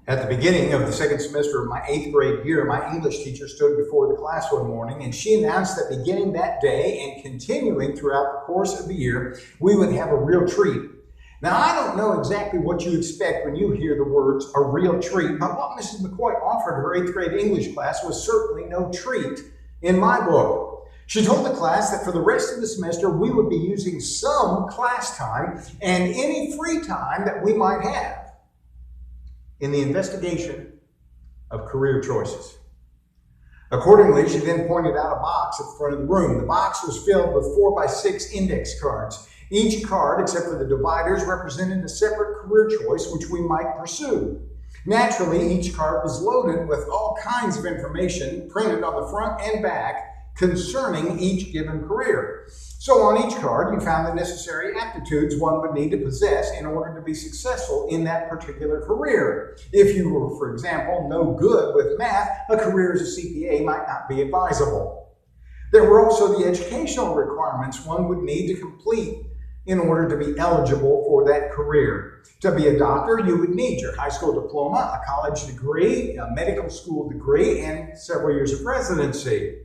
At the beginning of the second semester of my 8th grade year, my English teacher stood before the class one morning and she announced that beginning that day and continuing throughout the course of the year, we would have a real treat. Now, I don't know exactly what you expect when you hear the words a real treat, but what Mrs. McCoy offered her 8th grade English class was certainly no treat in my book. She told the class that for the rest of the semester, we would be using some class time and any free time that we might have in the investigation of career choices. Accordingly, she then pointed out a box at the front of the room. The box was filled with 4x6 index cards. Each card, except for the dividers, represented a separate career choice which we might pursue. Naturally, each card was loaded with all kinds of information printed on the front and back concerning each given career. So on each card, you found the necessary aptitudes one would need to possess in order to be successful in that particular career. If you were, for example, no good with math, a career as a CPA might not be advisable. There were also the educational requirements one would need to complete in order to be eligible for that career. To be a doctor, you would need your high school diploma, a college degree, a medical school degree, and several years of residency.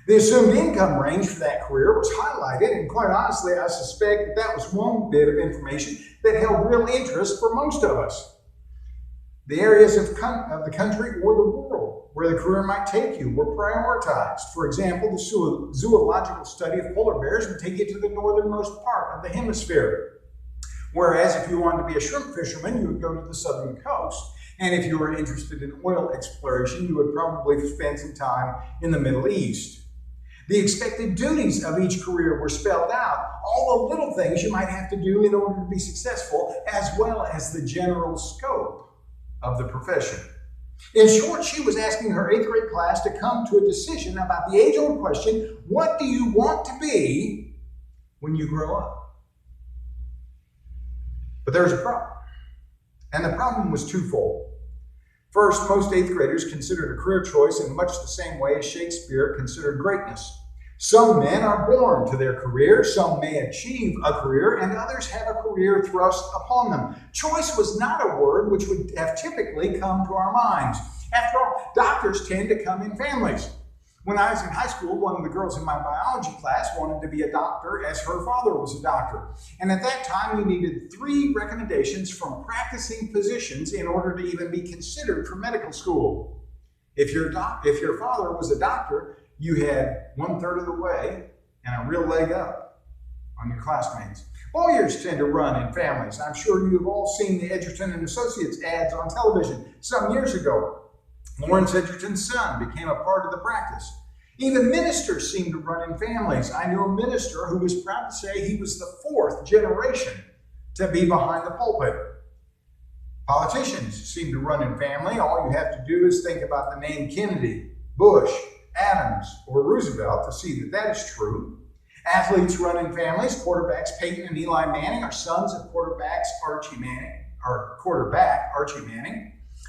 The assumed income range for that career was highlighted, and quite honestly, I suspect that was one bit of information that held real interest for most of us. The areas of the country or the world where the career might take you were prioritized. For example, the zoological study of polar bears would take you to the northernmost part of the hemisphere. Whereas if you wanted to be a shrimp fisherman, you would go to the southern coast. And if you were interested in oil exploration, you would probably spend some time in the Middle East. The expected duties of each career were spelled out, all the little things you might have to do in order to be successful, as well as the general scope of the profession. In short, she was asking her 8th grade class to come to a decision about the age-old question, what do you want to be when you grow up? But there's a problem, and the problem was twofold. First, most 8th graders considered a career choice in much the same way as Shakespeare considered greatness. Some men are born to their career, some may achieve a career, and others have a career thrust upon them. Choice was not a word which would have typically come to our minds. After all, doctors tend to come in families. When I was in high school, one of the girls in my biology class wanted to be a doctor as her father was a doctor. And at that time, you needed 3 recommendations from practicing physicians in order to even be considered for medical school. If your father was a doctor, you had 1/3 of the way and a real leg up on your classmates. Lawyers tend to run in families. I'm sure you've all seen the Edgerton and Associates ads on television some years ago. Lawrence Edgerton's son became a part of the practice. Even ministers seem to run in families. I knew a minister who was proud to say he was the 4th generation to be behind the pulpit. Politicians seem to run in family. All you have to do is think about the name Kennedy, Bush, Adams, or Roosevelt to see that that is true. Athletes run in families. Quarterbacks Peyton and Eli Manning are sons of quarterback Archie Manning.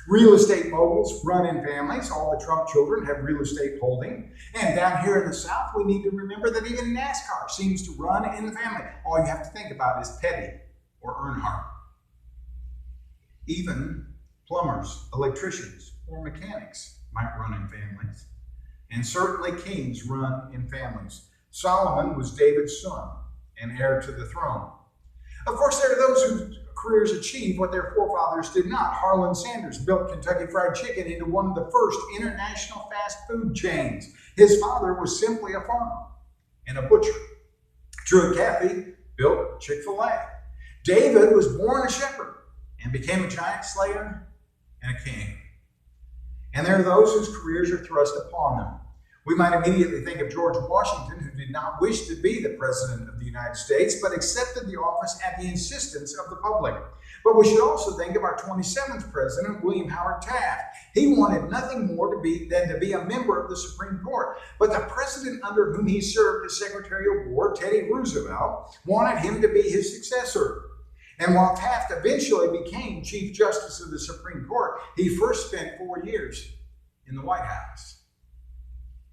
Real estate moguls run in families. All the Trump children have real estate holding. And down here in the South, we need to remember that even NASCAR seems to run in the family. All you have to think about is Petty or Earnhardt. Even plumbers, electricians, or mechanics might run in families. And certainly kings run in families. Solomon was David's son and heir to the throne. Of course, there are those whose careers achieved what their forefathers did not. Harlan Sanders built Kentucky Fried Chicken into one of the first international fast food chains. His father was simply a farmer and a butcher. Truett Cathy built Chick-fil-A. David was born a shepherd and became a giant slayer and a king. And there are those whose careers are thrust upon them. We might immediately think of George Washington, who did not wish to be the President of the United States, but accepted the office at the insistence of the public. But we should also think of our 27th President, William Howard Taft. He wanted nothing more than to be a member of the Supreme Court. But the president under whom he served as Secretary of War, Teddy Roosevelt, wanted him to be his successor. And while Taft eventually became Chief Justice of the Supreme Court, he first spent 4 years in the White House.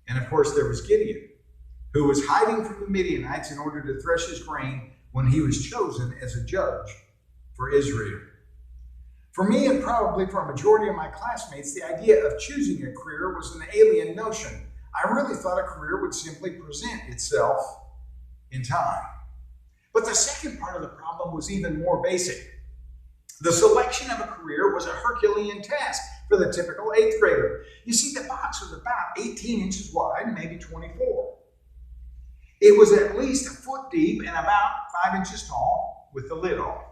And of course, there was Gideon, who was hiding from the Midianites in order to thresh his grain when he was chosen as a judge for Israel. For me, and probably for a majority of my classmates, the idea of choosing a career was an alien notion. I really thought a career would simply present itself in time. But the second part of the problem was even more basic. The selection of a career was a Herculean task for the typical eighth grader. You see, the box was about 18 inches wide, maybe 24. It was at least a foot deep and about 5 inches tall with the lid off.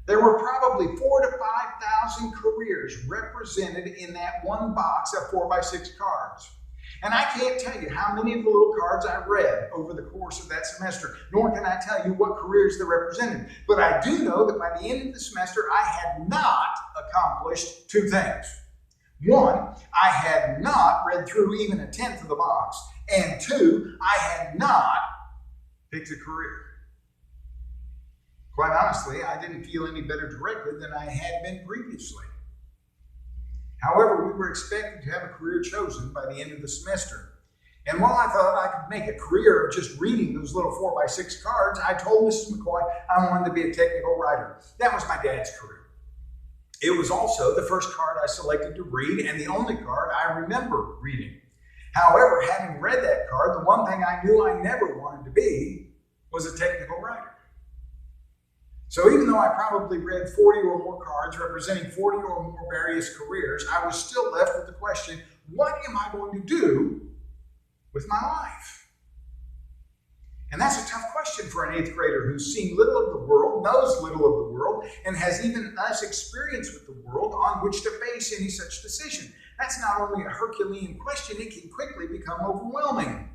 There were probably 4,000 to 5,000 careers represented in that one box of 4x6 cards. And I can't tell you how many of the little cards I read over the course of that semester, nor can I tell you what careers they represented. But I do know that by the end of the semester, I had not accomplished two things. One, I had not read through even a tenth of the box. And two, I had not picked a career. Quite honestly, I didn't feel any better directed than I had been previously. However, we were expected to have a career chosen by the end of the semester. And while I thought I could make a career of just reading those little 4x6 cards, I told Mrs. McCoy I wanted to be a technical writer. That was my dad's career. It was also the first card I selected to read and the only card I remember reading. However, having read that card, the one thing I knew I never wanted to be was a technical writer. So even though I probably read 40 or more cards representing 40 or more various careers, I was still left with the question, what am I going to do with my life? And that's a tough question for an eighth grader who's seen little of the world, knows little of the world, and has even less experience with the world on which to base any such decision. That's not only a Herculean question, it can quickly become overwhelming.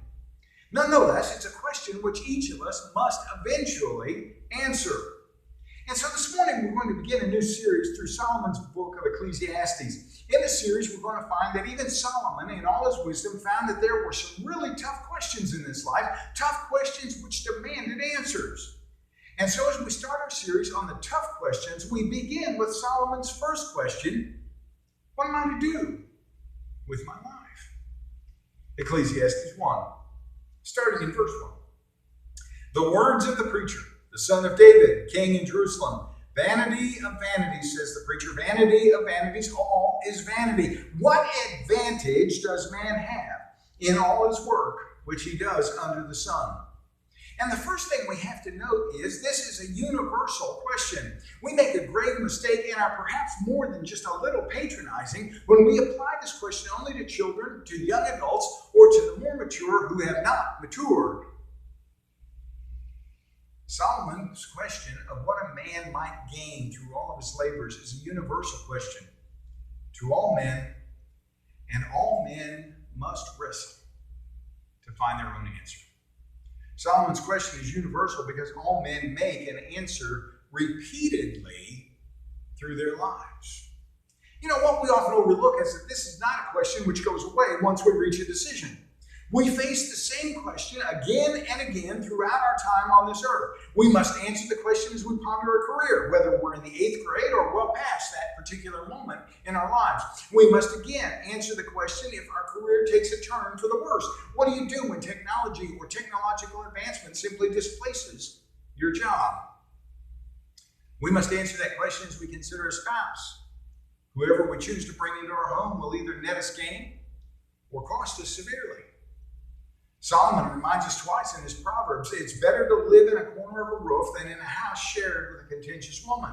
Nonetheless, it's a question which each of us must eventually answer. And so this morning we're going to begin a new series through Solomon's book of Ecclesiastes. In this series we're going to find that even Solomon in all his wisdom found that there were some really tough questions in this life, tough questions which demanded answers. And so as we start our series on the tough questions, we begin with Solomon's first question: what am I to do with my life? Ecclesiastes 1, starting in verse 1. The words of the preacher, the son of David, king in Jerusalem. Vanity of vanities, says the preacher. Vanity of vanities, all is vanity. What advantage does man have in all his work which he does under the sun? And the first thing we have to note is this is a universal question. We make a grave mistake and are perhaps more than just a little patronizing when we apply this question only to children, to young adults, or to the more mature who have not matured. Solomon's question of what a man might gain through all of his labors is a universal question to all men, and all men must wrestle to find their own answer. Solomon's question is universal because all men make an answer repeatedly through their lives. You know, what we often overlook is that this is not a question which goes away once we reach a decision. We face the same question again and again throughout our time on this earth. We must answer the question as we ponder a career, whether we're in the 8th grade or well past that particular moment in our lives. We must again answer the question if our career takes a turn for the worse. What do you do when technology or technological advancement simply displaces your job? We must answer that question as we consider a spouse. Whoever we choose to bring into our home will either net us gain or cost us severely. Solomon reminds us twice in his Proverbs, it's better to live in a corner of a roof than in a house shared with a contentious woman.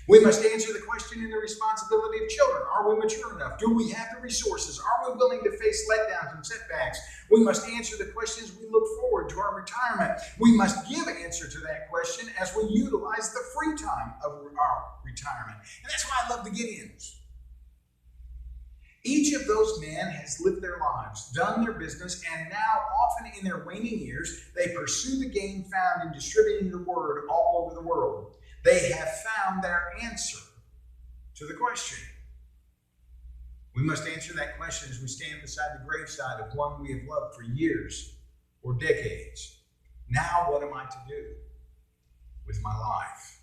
We must answer the question in the responsibility of children. Are we mature enough? Do we have the resources? Are we willing to face letdowns and setbacks? We must answer the question as we look forward to our retirement. We must give an answer to that question as we utilize the free time of our retirement. And that's why I love the Gideons. Each of those men has lived their lives, done their business, and now, often in their waning years, they pursue the gain found in distributing the word all over the world. They have found their answer to the question. We must answer that question as we stand beside the graveside of one we have loved for years or decades. Now, what am I to do with my life?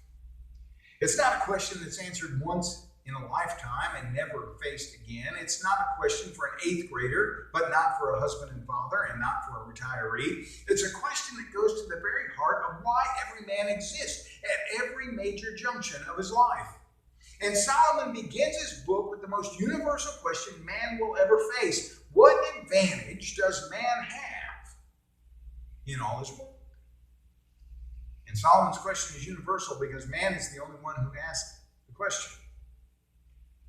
It's not a question that's answered once in a lifetime and never faced again. It's not a question for an 8th grader, but not for a husband and father and not for a retiree. It's a question that goes to the very heart of why every man exists at every major junction of his life. And Solomon begins his book with the most universal question man will ever face. What advantage does man have in all his work? And Solomon's question is universal because man is the only one who asks the question.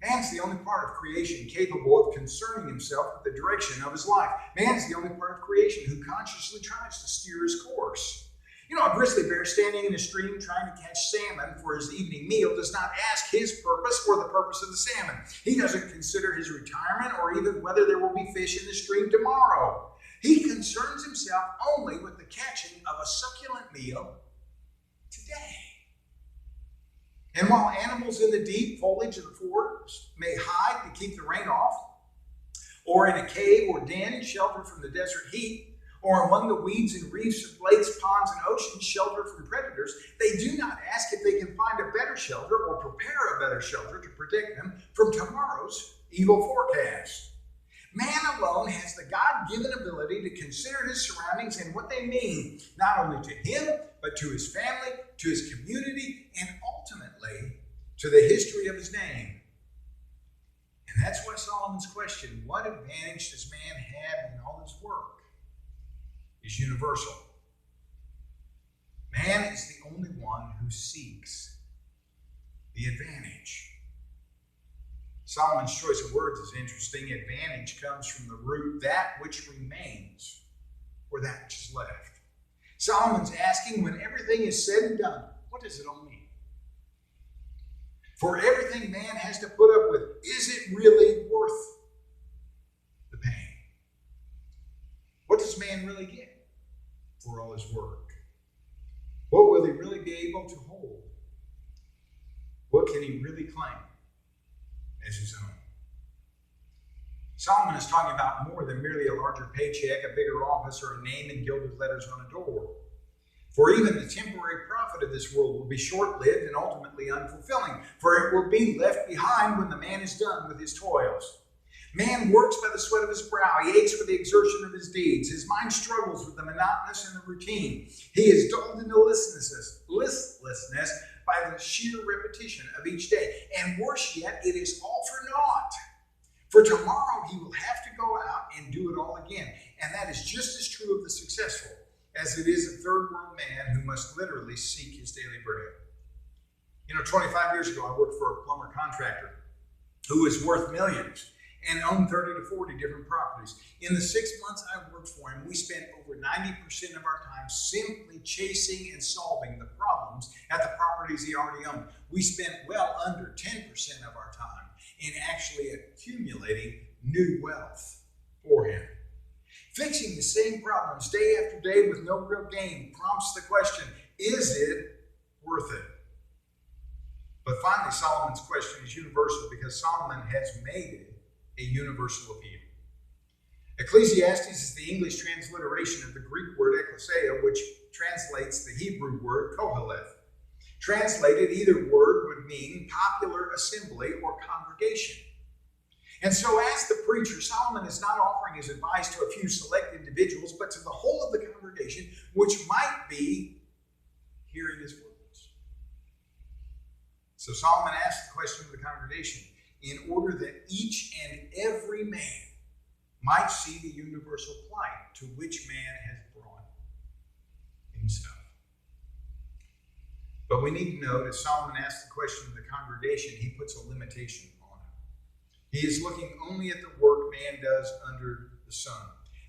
Man's the only part of creation capable of concerning himself with the direction of his life. Man's the only part of creation who consciously tries to steer his course. You know, a grizzly bear standing in a stream trying to catch salmon for his evening meal does not ask his purpose or the purpose of the salmon. He doesn't consider his retirement or even whether there will be fish in the stream tomorrow. He concerns himself only with the catching of a succulent meal today. And while animals in the deep foliage of the forest may hide to keep the rain off, or in a cave or den sheltered from the desert heat, or among the weeds and reefs of lakes, ponds, and oceans sheltered from predators, they do not ask if they can find a better shelter or prepare a better shelter to protect them from tomorrow's evil forecast. Man alone has the God-given ability to consider his surroundings and what they mean, not only to him, but to his family, to his community, and ultimately to the history of his name. And that's why Solomon's question, what advantage does man have in all his work, is universal. Man is the only one who seeks the advantage. Solomon's choice of words is interesting. Advantage comes from the root that which remains, or that which is left. Solomon's asking, when everything is said and done, what does it all mean? For everything man has to put up with, is it really worth the pain? What does man really get for all his work? What will he really be able to hold? What can he really claim as his own? Solomon is talking about more than merely a larger paycheck, a bigger office, or a name in gilded letters on a door. For even the temporary profit of this world will be short-lived and ultimately unfulfilling, for it will be left behind when the man is done with his toils. Man works by the sweat of his brow. He aches for the exertion of his deeds. His mind struggles with the monotonous and the routine. He is dulled into listlessness by the sheer repetition of each day. And worse yet, it is all for naught. For tomorrow he will have to go out and do it all again. And that is just as true of the successful as it is a third world man who must literally seek his daily bread. 25 years ago, I worked for a plumber contractor who was worth millions and owned 30 to 40 different properties. In the 6 months I worked for him, we spent over 90% of our time simply chasing and solving the problems at the properties he already owned. We spent well under 10% of our time in actually accumulating new wealth for him. Fixing the same problems day after day with no real gain prompts the question, is it worth it? But finally, Solomon's question is universal because Solomon has made it a universal appeal. Ecclesiastes is the English transliteration of the Greek word ekklesia, which translates the Hebrew word koheleth. Translated, either word would mean popular assembly or congregation. And so as the preacher, Solomon is not offering his advice to a few select individuals, but to the whole of the congregation, which might be hearing his words. So Solomon asks the question of the congregation in order that each and every man might see the universal plight to which man has brought himself. But we need to note, as Solomon asks the question of the congregation, he puts a limitation on it. He is looking only at the work man does under the sun.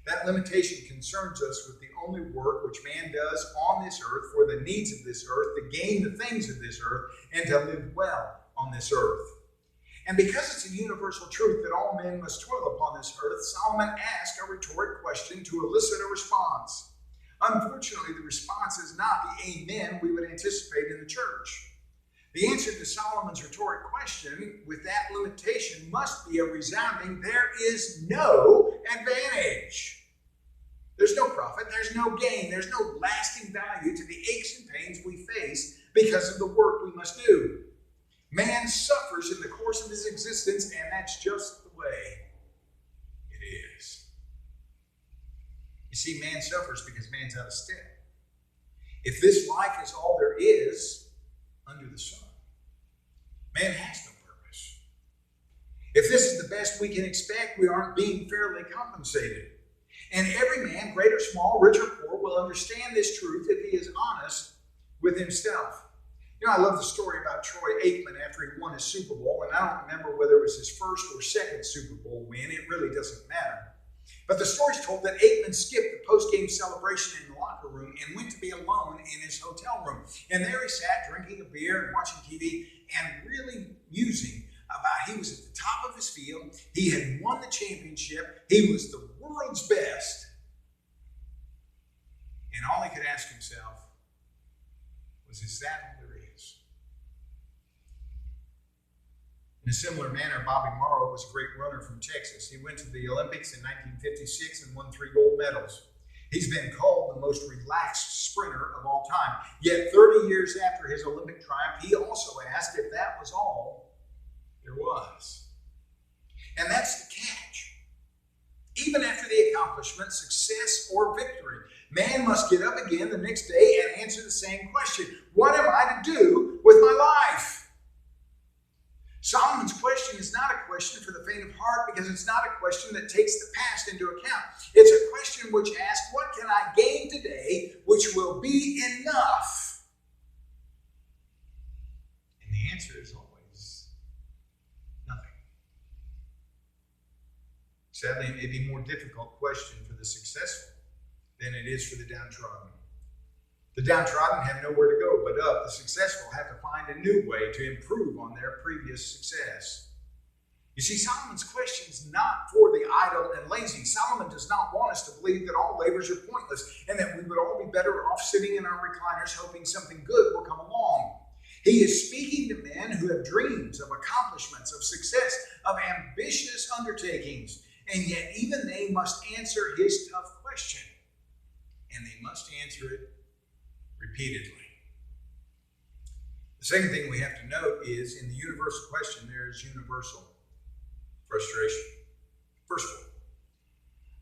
That limitation concerns us with the only work which man does on this earth for the needs of this earth, to gain the things of this earth, and to live well on this earth. And because it's a universal truth that all men must toil upon this earth, Solomon asked a rhetoric question to elicit a response. Unfortunately, the response is not the amen we would anticipate in the church. The answer to Solomon's rhetoric question with that limitation must be a resounding, there is no advantage. There's no profit, there's no gain, there's no lasting value to the aches and pains we face because of the work we must do. Man suffers in the course of his existence, and that's just the way it is. You see, man suffers because man's out of step. If this life is all there is under the sun, Man has no purpose. If this is the best we can expect, we aren't being fairly compensated. And every man, great or small, rich or poor, will understand this truth if he is honest with himself. You know, I love the story about Troy Aikman after he won his Super Bowl, and I don't remember whether it was his first or second Super Bowl win. It really doesn't matter. But the story's told that Aikman skipped the post-game celebration in the locker room and went to be alone in his hotel room. And there he sat drinking a beer and watching TV and really musing about he was at the top of his field. He had won the championship. He was the world's best. And all he could ask himself was, is that all there is? In a similar manner, Bobby Morrow was a great runner from Texas. He went to the Olympics in 1956 and won 3 gold medals. He's been called the most relaxed sprinter of all time. Yet 30 years after his Olympic triumph, he also asked if that was all there was. And that's the catch. Even after the accomplishment, success, or victory, man must get up again the next day and answer the same question. What am I to do with my life? Solomon's question is not a question for the faint of heart, because it's not a question that takes the past into account. It's a question which asks, what can I gain today which will be enough? And the answer is always nothing. Sadly, it may be a more difficult question for the successful than it is for the downtrodden. The downtrodden have nowhere to go but up. The successful have to find a new way to improve on their previous success. You see, Solomon's question is not for the idle and lazy. Solomon does not want us to believe that all labors are pointless and that we would all be better off sitting in our recliners hoping something good will come along. He is speaking to men who have dreams of accomplishments, of success, of ambitious undertakings, and yet even they must answer his tough question. And they must answer it repeatedly. The second thing we have to note is, in the universal question, there is universal frustration. First of all,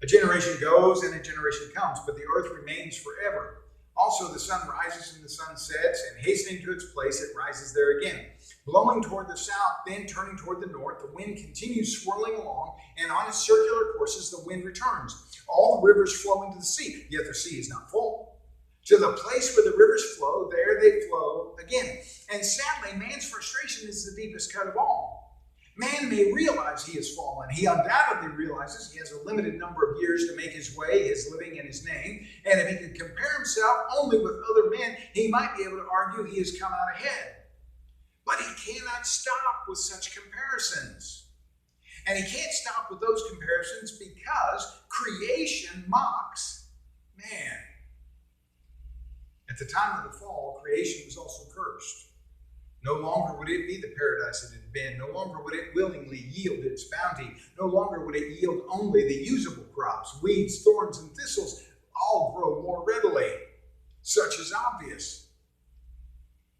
a generation goes and a generation comes, but the earth remains forever. Also, the sun rises and the sun sets, and hastening to its place, it rises there again. Blowing toward the south, then turning toward the north, the wind continues swirling along, and on its circular courses, the wind returns. All the rivers flow into the sea, yet the sea is not full. To the place where the rivers flow, there they flow again. And sadly, man's frustration is the deepest cut of all. Man may realize he has fallen. He undoubtedly realizes he has a limited number of years to make his way, his living, and his name. And if he could compare himself only with other men, he might be able to argue he has come out ahead. But he cannot stop with such comparisons. And he can't stop with those comparisons because creation mocks man. At the time of the fall, creation was also cursed. No longer would it be the paradise it had been. No longer would it willingly yield its bounty. No longer would it yield only the usable crops. Weeds, thorns, and thistles all grow more readily. Such is obvious.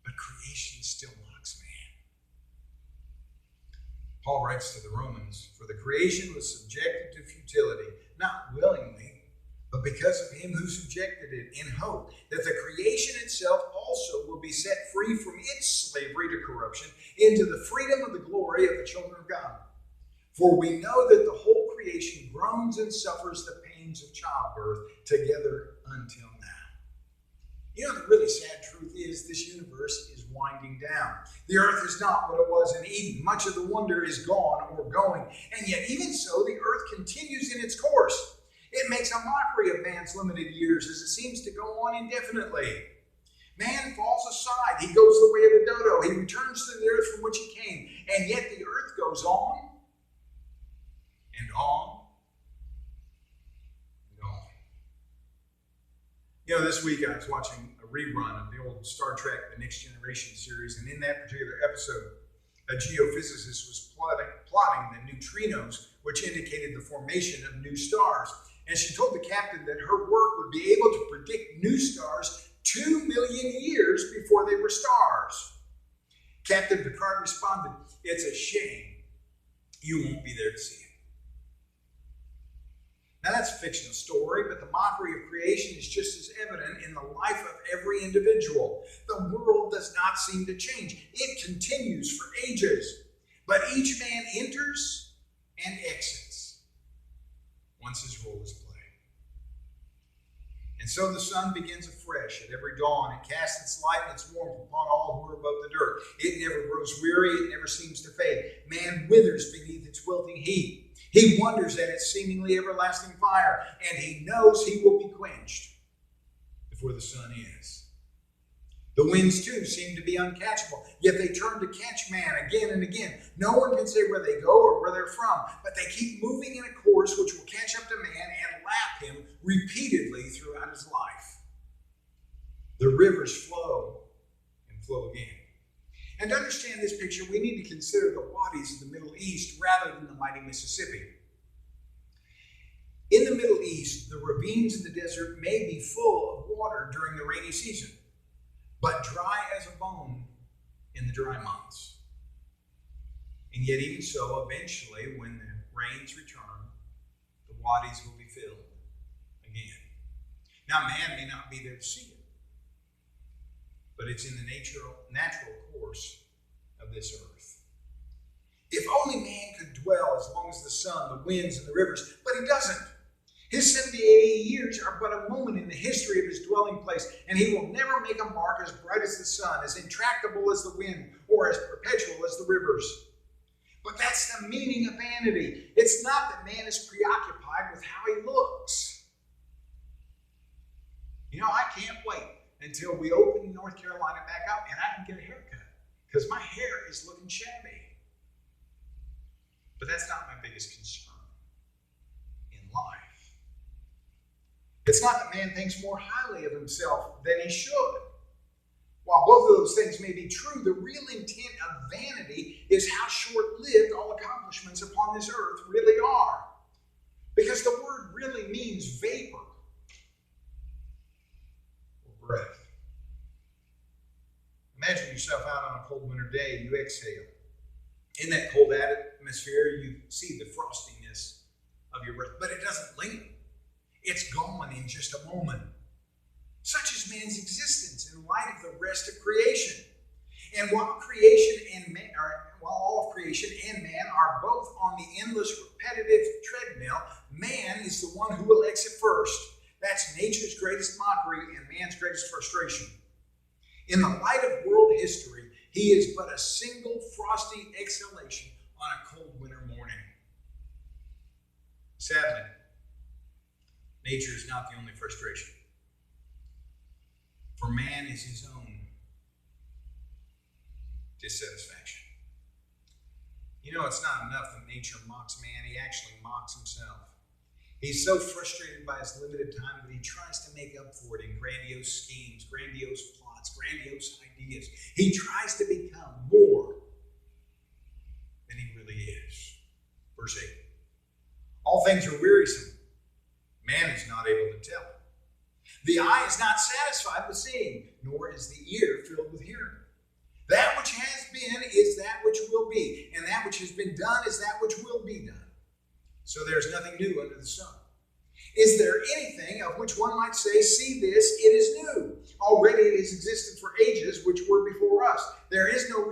But creation still mocks man. Paul writes to the Romans, "For the creation was subjected to futility, not willingly, but because of him who subjected it, in hope that the creation itself also will be set free from its slavery to corruption into the freedom of the glory of the children of God. For we know that the whole creation groans and suffers the pains of childbirth together until now." You know, the really sad truth is this universe is winding down. The earth is not what it was in Eden. Much of the wonder is gone or going. And yet, even so, the earth continues in its course. It makes a mockery of man's limited years as it seems to go on indefinitely. Man falls aside. He goes the way of the dodo. He returns to the earth from which he came. And yet the earth goes on and on and on. You know, this week I was watching a rerun of the old Star Trek The Next Generation series, and in that particular episode, a geophysicist was plotting the neutrinos, which indicated the formation of new stars. And she told the captain that her work would be able to predict new stars 2 million years before they were stars. Captain Picard responded, "It's a shame you won't be there to see it." Now that's a fictional story, but the mockery of creation is just as evident in the life of every individual. The world does not seem to change. It continues for ages. But each man enters and exits once his role is played. And so the sun begins afresh at every dawn. It casts its light and its warmth upon all who are above the dirt. It never grows weary. It never seems to fade. Man withers beneath its wilting heat. He wonders at its seemingly everlasting fire, and he knows he will be quenched before the sun is. The winds, too, seem to be uncatchable, yet they turn to catch man again and again. No one can say where they go or where they're from, but they keep moving in a course which will catch up to man and lap him repeatedly throughout his life. The rivers flow and flow again. And to understand this picture, we need to consider the wadis of the Middle East rather than the mighty Mississippi. In the Middle East, the ravines in the desert may be full of water during the rainy season, but dry as a bone in the dry months. And yet even so, eventually, when the rains return, the wadis will be filled again. Now, man may not be there to see it, but it's in the natural course of this earth. If only man could dwell as long as the sun, the winds, and the rivers, but he doesn't. His 70, 80 years are but a moment in the history of his dwelling place, and he will never make a mark as bright as the sun, as intractable as the wind, or as perpetual as the rivers. But that's the meaning of vanity. It's not that man is preoccupied with how he looks. You know, I can't wait until we open North Carolina back up and I can get a haircut, because my hair is looking shabby. But that's not my biggest concern in life. It's not that man thinks more highly of himself than he should. While both of those things may be true, the real intent of vanity is how short-lived all accomplishments upon this earth really are. Because the word really means vapor or breath. Imagine yourself out on a cold winter day, you exhale. In that cold atmosphere, you see the frostiness of your breath, but it doesn't linger. It's gone in just a moment. Such is man's existence in light of the rest of creation. And while all of creation and man are both on the endless repetitive treadmill, man is the one who will exit first. That's nature's greatest mockery and man's greatest frustration. In the light of world history, he is but a single frosty exhalation on a cold winter morning. Sadly, nature is not the only frustration. For man is his own dissatisfaction. You know, it's not enough that nature mocks man, he actually mocks himself. He's so frustrated by his limited time that he tries to make up for it in grandiose schemes, grandiose plots, grandiose ideas. He tries to become more than he really is. Verse 8. All things are wearisome. Man is not able to tell. The eye is not satisfied with seeing, nor is the ear filled with hearing. That which has been is that which will be, and that which has been done is that which will be done. So there is nothing new under the sun. Is there anything of which one might say, see this, it is new? Already it has existed for ages which were before us. There is no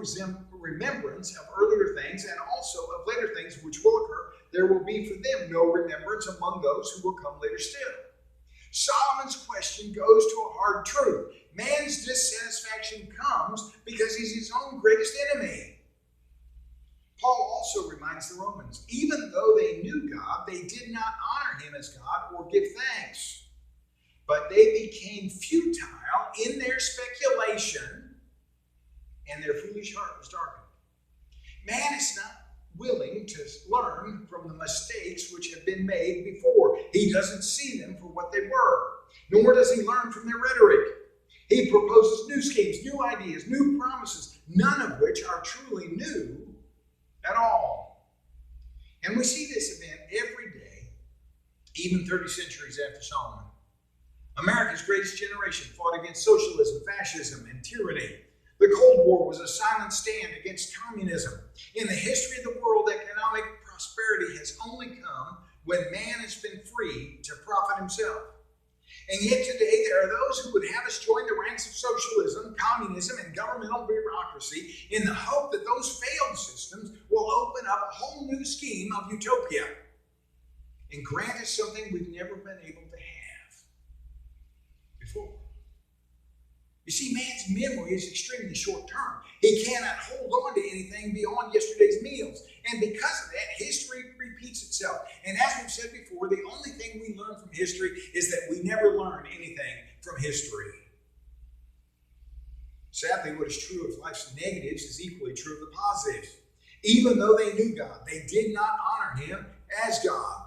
remembrance of earlier things, and also of later things which will occur. There will be for them no remembrance among those who will come later still. Solomon's question goes to a hard truth. Man's dissatisfaction comes because he's his own greatest enemy. Paul also reminds the Romans, even though they knew God, they did not honor him as God or give thanks. But they became futile in their speculation, and their foolish heart was darkened. Man is not willing to learn from the mistakes which have been made before. He doesn't see them for what they were, nor does he learn from their rhetoric. He proposes new schemes, new ideas, new promises, none of which are truly new at all. And we see this event every day, even 30 centuries after Solomon. America's greatest generation fought against socialism, fascism, and tyranny. The Cold War was a silent stand against communism. In the history of the world, economic prosperity has only come when man has been free to profit himself. And yet today there are those who would have us join the ranks of socialism, communism, and governmental bureaucracy in the hope that those failed systems will open up a whole new scheme of utopia and grant us something we've never been able to have before. You see, man's memory is extremely short term. He cannot hold on to anything beyond yesterday's meals. And because of that, history repeats itself. And as we've said before, the only thing we learn from history is that we never learn anything from history. Sadly, what is true of life's negatives is equally true of the positives. Even though they knew God, they did not honor him as God.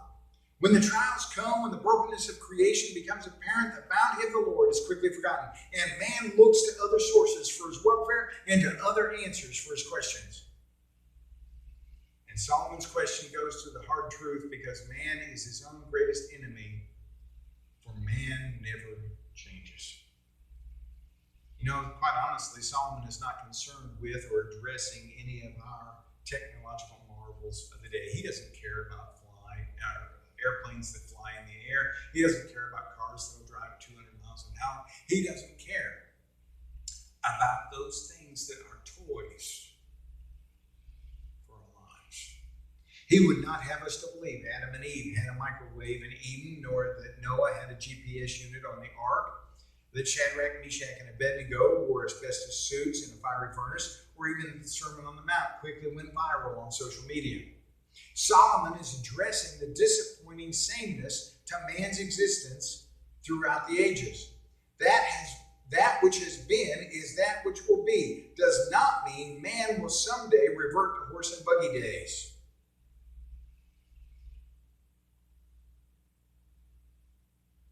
When the trials come, when the brokenness of creation becomes apparent, the bounty of the Lord is quickly forgotten, and man looks to other sources for his welfare and to other answers for his questions. And Solomon's question goes to the hard truth because man is his own greatest enemy, for man never changes. You know, quite honestly, Solomon is not concerned with or addressing any of our technological marvels of the day. He doesn't care about airplanes that fly in the air. He doesn't care about cars that will drive 200 miles an hour. He doesn't care about those things that are toys for our lives. He would not have us to believe Adam and Eve had a microwave in Eden, nor that Noah had a GPS unit on the ark, that Shadrach, Meshach, and Abednego wore asbestos suits in a fiery furnace, or even the Sermon on the Mount quickly went viral on social media. Solomon is addressing the disappointing sameness to man's existence throughout the ages. That which has been is that which will be does not mean man will someday revert to horse and buggy days.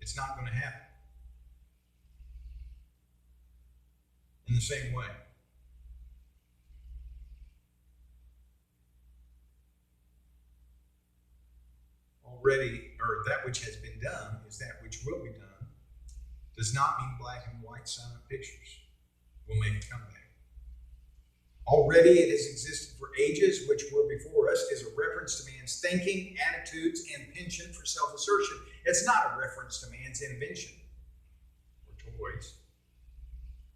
It's not going to happen. In the same way, that which has been done is that which will be done, does not mean black and white silent pictures will make a comeback. Already it has existed for ages, which were before us, is a reference to man's thinking, attitudes, and penchant for self-assertion. It's not a reference to man's invention or toys.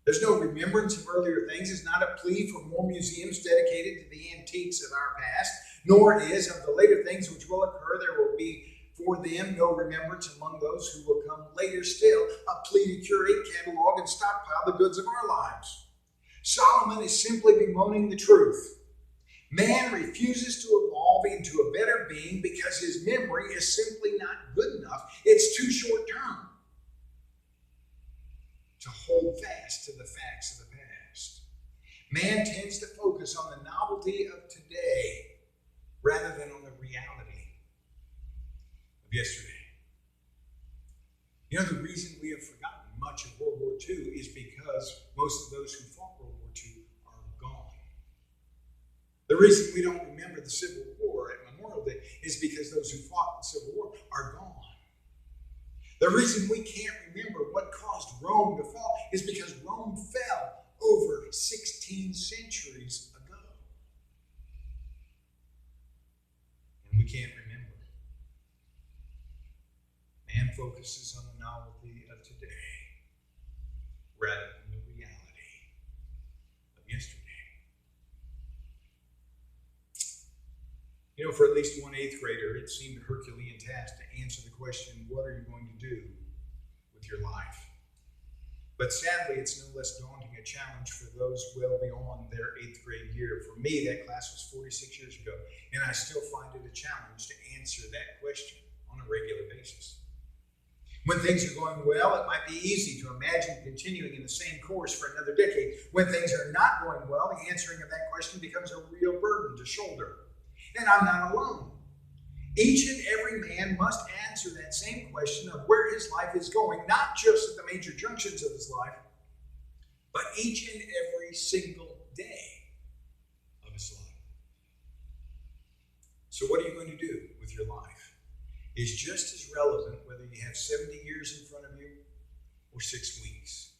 There's no remembrance of earlier things. It's not a plea for more museums dedicated to the antiques of our past, nor is of the later things which will occur. There will be for them no remembrance among those who will come later still, a plea to curate, catalog, and stockpile the goods of our lives. Solomon is simply bemoaning the truth. Man refuses to evolve into a better being because his memory is simply not good enough. It's too short term to hold fast to the facts of the past. Man tends to focus on the novelty of today rather than on the reality of yesterday. You know, the reason we have forgotten much of World War II is because most of those who fought World War II are gone. The reason we don't remember the Civil War at Memorial Day is because those who fought the Civil War are gone. The reason we can't remember what caused Rome to fall is because Rome fell over 16 centuries ago. And we can't remember. Man focuses on the novelty of today rather than the reality of yesterday. You know, for at least one eighth grader, it seemed a Herculean task to answer the question, what are you going to do with your life? But sadly, it's no less daunting a challenge for those well beyond their eighth grade year. For me, that class was 46 years ago, and I still find it a challenge to answer that question on a regular basis. When things are going well, it might be easy to imagine continuing in the same course for another decade. When things are not going well, the answering of that question becomes a real burden to shoulder. And I'm not alone. Each and every man must answer that same question of where his life is going, not just at the major junctions of his life, but each and every single day of his life. So what are you going to do with your life? Is just as relevant whether you have 70 years in front of you or 6 weeks.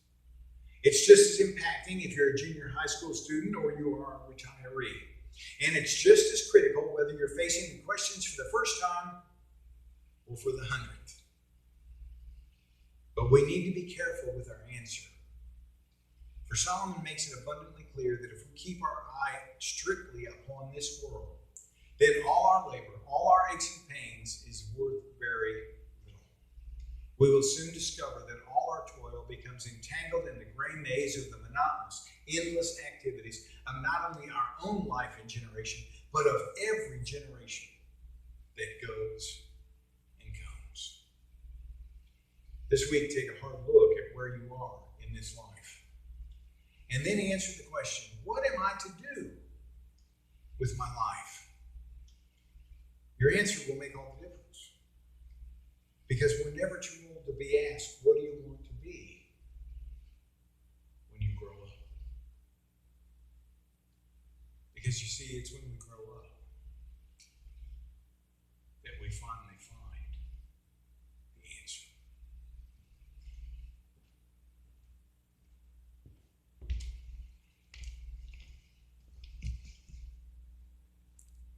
It's just as impacting if you're a junior high school student or you are a retiree. And it's just as critical whether you're facing the questions for the first time or for the 100th. But we need to be careful with our answer. For Solomon makes it abundantly clear that if we keep our eye strictly upon this world, then all our labor, all our aches and pains is worth very little. We will soon discover that all our toil becomes entangled in the gray maze of the monotonous, endless activities of not only our own life and generation, but of every generation that goes and comes. This week, take a hard look at where you are in this life. And then answer the question, what am I to do with my life? Your answer will make all the difference. Because we're never too old to be asked, what do you want to be when you grow up? Because you see, it's when we grow up that we finally find